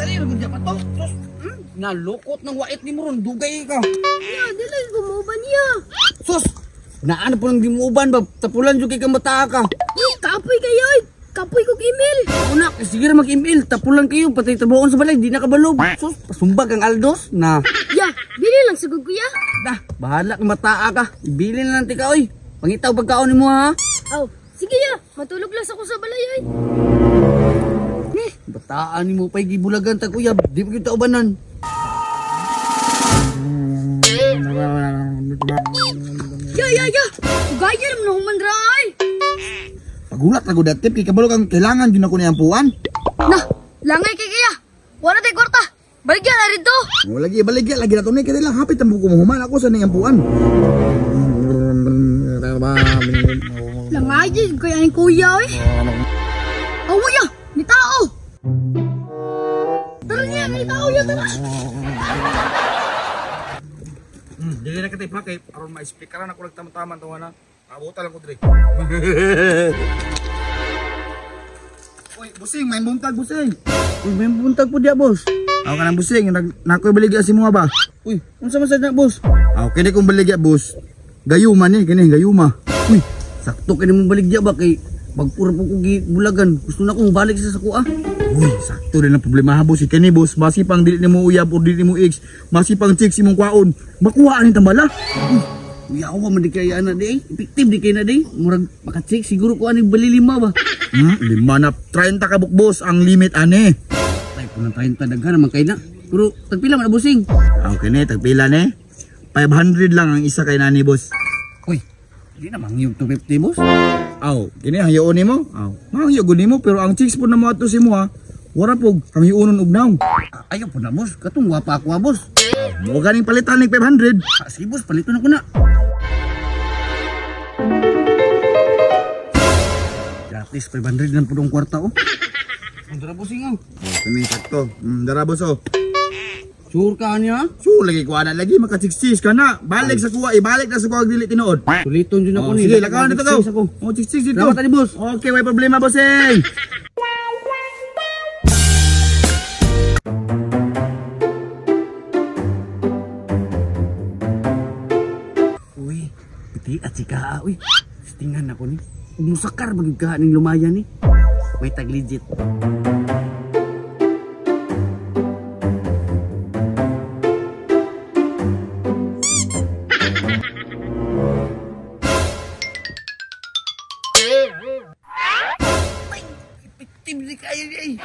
Dali, ragudya pa to. Sus, nalukot ng wait ni mo ron. Dugay ka. Ya, dili gumuban niya. Sus, naano po nang dimuban ba? Tapulan yung kay kamata ka. Uy, kapoy kayo eh. Kapoy kong email. Una, sige na mag-email. Tapulan kayo. Pati trabahoon sa balay. Di nakabalog. Sus, pasumbag ang Aldos na. Ya, bili lang sa kuya. Dah, bahala kang mataa ka. Ibili na lang tika, oy. Pangitaw pagkaon mo ha. Oh, sige ya. Matulog lang ako sa balay ay. Bataan mo pa'y gibulagan ta kuya. Di pa kita ubanan. Ya. Gaya naman ng humandray. Pagulat na ko dati, kay kabalo kang kailangan din ako niyampuan. Nah, langay kay kaya. Wala tayo kwarta. Baligyan na rin to. O lagi, baligya, lagi na ito na kaya lang hapit ang bukumuhuman ako sa niyampuan. Langay din kaya ni kuya eh. Awa ya, ni tao. Tara niya, ni tao ya, tara. Dili na kita ipakay, aron ma-explikaran ako nagtama-tama ito na. Abutan lang ko diri. Uy, busing, may buntag busing. Uy, may buntag po diya, boss. Ako ka ng busing, nakoy baligya si mga ba? Uy, ano sa masad na, boss? Ako kini kong baligya, boss. Gayuma ni, kini gayuma. Uy, sakto ka mong baligya ba kay magpura po kong bulagan. Gusto na kong balik sa sakuha. Uy, sakto rin ang problema ha, boss. Kani, boss, masipang dili ni mo uyab o dili mo x, masipang chicks si mong kwaon. Makuhaan ni tambala. Uy, ako ba madikaya na di eh? Effective di kayo na di. Murag makacheck siguro ko aning bali 5 ba? 5 na 30 ka boss ang limit ani. Ay, kung nang 30 daghan naman kayo na. Pero tagpila man na busing. Okay ni, tagpila ni. 500 lang ang isa kay nani, boss. Uy, di na mangyog 250, boss. Aw, kini hayoon nimo? Aw, mahayog nimo pero ang chicks po na mo ato si mo ha. Wara pog kang hiunon og naong. Ayaw po na, boss. Katong wapa ako, boss. Mo ganing palitan ning 500. Sige, boss. Palito na ko na. Gratis, 500 lang po ng kwarta, oh. Ang dara, bossing, oh. Kini sakto. Dara boss oh. Sure ka niya? So lagi ko ana lagi maka 66 ka na. Balik sa kuha, ibalik na sa kuha dili tinuod. Suliton dyan ako ni. Sige, lakawan dito ka. Oh, 66 dito. Salamat tadi, boss. Okay, may problema, bossing. Uy, piti at sika, uy. Stingan ako ni. Umusakar bagig ka ning lumaya ni. May tag legit. Effective kayo ni.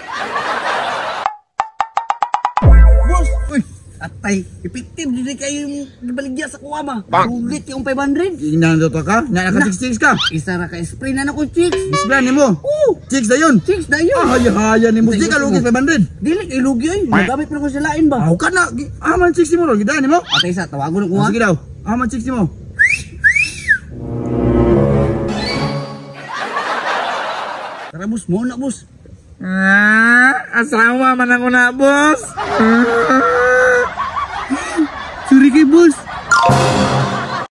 Boss, uy. Atay, effective di kayo gibaligya sa kuha ba? Ulit yung 500. Ingnan to ka? Na naka 66 ka. Isa ra ka spray na nako chicks. Display nimo. Chicks dayon. Chicks dayon. Haya nimo. Di ka lugi 500. Dili kay lugi oy. Nagamit pa ko sa lain ba? Aw ka na. Aman chicks mo ro, gidaan nimo. Atay sa tawagon ko ha. Sige daw. Aman chicks mo. Tara boss, mo na boss. Asawa man ako na, boss. Sorry kay boss.